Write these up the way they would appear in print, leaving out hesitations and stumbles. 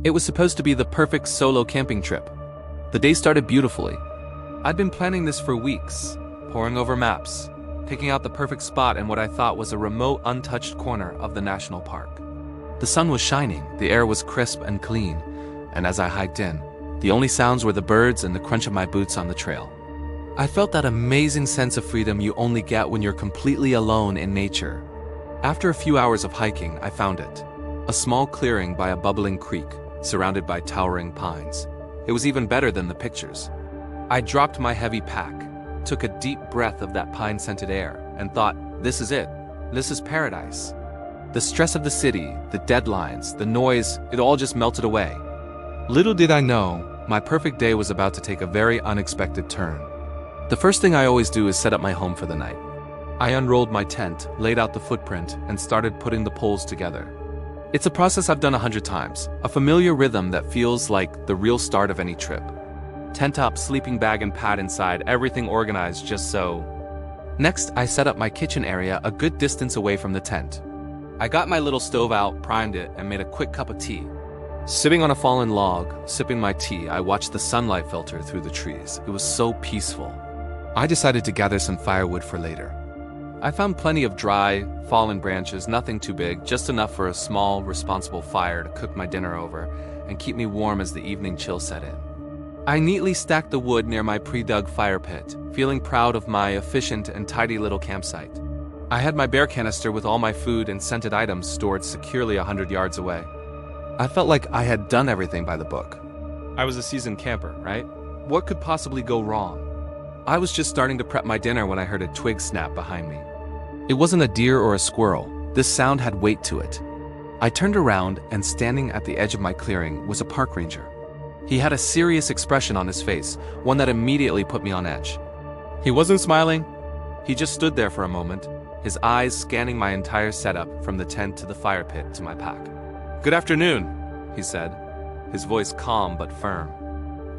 It was supposed to be the perfect solo camping trip. The day started beautifully. I'd been planning this for weeks, poring over maps, picking out the perfect spot in what I thought was a remote, untouched corner of the national park. The sun was shining, the air was crisp and clean, and as I hiked in, the only sounds were the birds and the crunch of my boots on the trail. I felt that amazing sense of freedom you only get when you're completely alone in nature. After a few hours of hiking, I found it. A small clearing by a bubbling creek, surrounded by towering pines. It was even better than the pictures. I dropped my heavy pack, took a deep breath of that pine-scented air, and thought, this is it. This is paradise. The stress of the city, the deadlines, the noise, it all just melted away. Little did I know, my perfect day was about to take a very unexpected turn. The first thing I always do is set up my home for the night. I unrolled my tent, laid out the footprint, and started putting the poles together. It's a process I've done 100 times, a familiar rhythm that feels like the real start of any trip. Tent up, sleeping bag and pad inside, everything organized just so. Next, I set up my kitchen area a good distance away from the tent. I got my little stove out, primed it, and made a quick cup of tea. Sitting on a fallen log, sipping my tea, I watched the sunlight filter through the trees. It was so peaceful. I decided to gather some firewood for later. I found plenty of dry, fallen branches, nothing too big, just enough for a small, responsible fire to cook my dinner over and keep me warm as the evening chill set in. I neatly stacked the wood near my pre-dug fire pit, feeling proud of my efficient and tidy little campsite. I had my bear canister with all my food and scented items stored securely 100 yards away. I felt like I had done everything by the book. I was a seasoned camper, right? What could possibly go wrong? I was just starting to prep my dinner when I heard a twig snap behind me. It wasn't a deer or a squirrel. This sound had weight to it. I turned around, and standing at the edge of my clearing was a park ranger. He had a serious expression on his face, one that immediately put me on edge. He wasn't smiling. He just stood there for a moment, his eyes scanning my entire setup from the tent to the fire pit to my pack. "Good afternoon," he said, his voice calm but firm.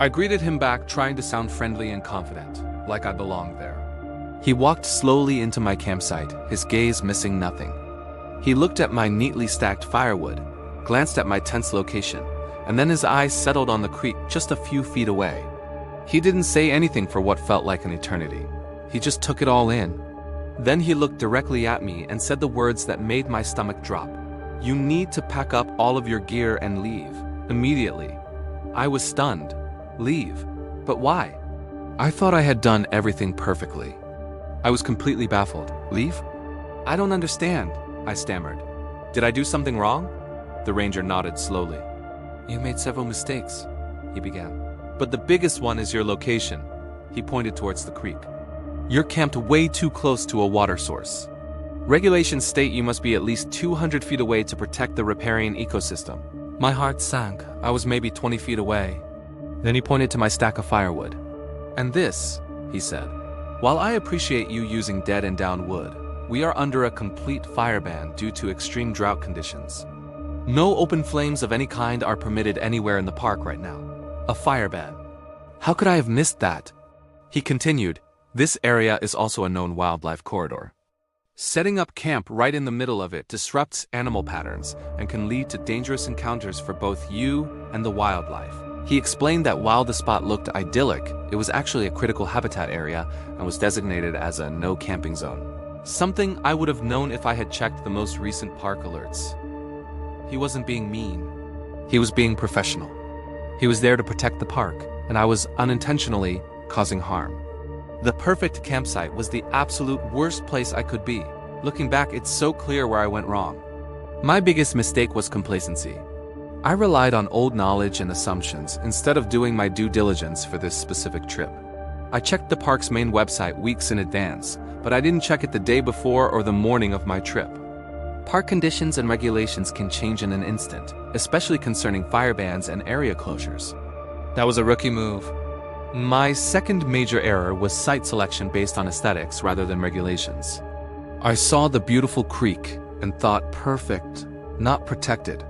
I greeted him back, trying to sound friendly and confident, like I belonged there. He walked slowly into my campsite, his gaze missing nothing. He looked at my neatly stacked firewood, glanced at my tent's location, and then his eyes settled on the creek just a few feet away. He didn't say anything for what felt like an eternity. He just took it all in. Then he looked directly at me and said the words that made my stomach drop. "You need to pack up all of your gear and leave, immediately." I was stunned. Leave? But why? I thought I had done everything perfectly. I was completely baffled. Leave? I don't understand, I stammered. Did I do something wrong? The ranger nodded slowly. You made several mistakes, he began. But the biggest one is your location. He pointed towards the creek. You're camped way too close to a water source. Regulations state you must be at least 200 feet away to protect the riparian ecosystem. My heart sank. I was maybe 20 feet away. Then he pointed to my stack of firewood. And this, he said, while I appreciate you using dead and down wood, we are under a complete fire ban due to extreme drought conditions. No open flames of any kind are permitted anywhere in the park right now. A fire ban. How could I have missed that? He continued, this area is also a known wildlife corridor. Setting up camp right in the middle of it disrupts animal patterns and can lead to dangerous encounters for both you and the wildlife. He explained that while the spot looked idyllic, it was actually a critical habitat area and was designated as a no camping zone. Something I would have known if I had checked the most recent park alerts. He wasn't being mean. He was being professional. He was there to protect the park, and I was unintentionally causing harm. The perfect campsite was the absolute worst place I could be. Looking back, it's so clear where I went wrong. My biggest mistake was complacency. I relied on old knowledge and assumptions instead of doing my due diligence for this specific trip. I checked the park's main website weeks in advance, but I didn't check it the day before or the morning of my trip. Park conditions and regulations can change in an instant, especially concerning fire bans and area closures. That was a rookie move. My second major error was site selection based on aesthetics rather than regulations. I saw the beautiful creek and thought perfect, not protected.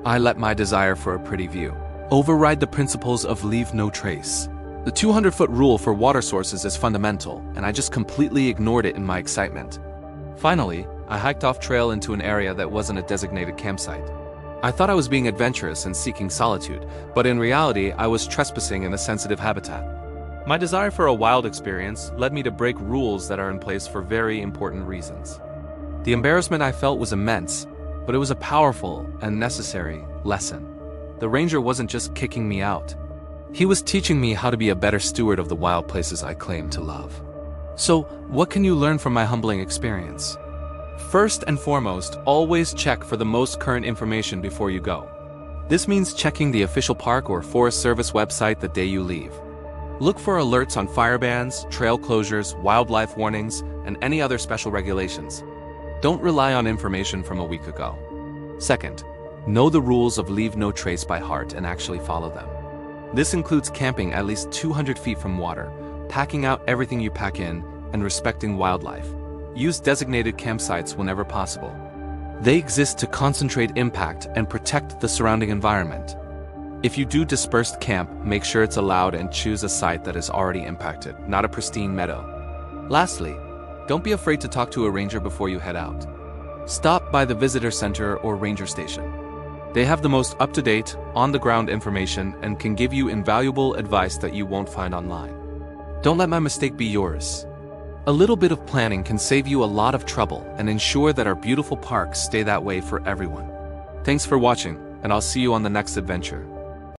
I let my desire for a pretty view override the principles of leave no trace. The 200-foot rule for water sources is fundamental, and I just completely ignored it in my excitement. Finally, I hiked off trail into an area that wasn't a designated campsite. I thought I was being adventurous and seeking solitude, but in reality, I was trespassing in a sensitive habitat. My desire for a wild experience led me to break rules that are in place for very important reasons. The embarrassment I felt was immense, but it was a powerful and necessary lesson. The ranger wasn't just kicking me out. He was teaching me how to be a better steward of the wild places I claim to love. So, what can you learn from my humbling experience? First and foremost, always check for the most current information before you go. This means checking the official park or Forest Service website the day you leave. Look for alerts on fire bans, trail closures, wildlife warnings, and any other special regulations. Don't rely on information from a week ago. Second, know the rules of leave no trace by heart and actually follow them. This includes camping at least 200 feet from water, packing out everything you pack in, and respecting wildlife. Use designated campsites whenever possible. They exist to concentrate impact and protect the surrounding environment. If you do dispersed camp, make sure it's allowed and choose a site that is already impacted, not a pristine meadow. Lastly, don't be afraid to talk to a ranger before you head out. Stop by the visitor center or ranger station. They have the most up-to-date, on-the-ground information and can give you invaluable advice that you won't find online. Don't let my mistake be yours. A little bit of planning can save you a lot of trouble and ensure that our beautiful parks stay that way for everyone. Thanks for watching, and I'll see you on the next adventure.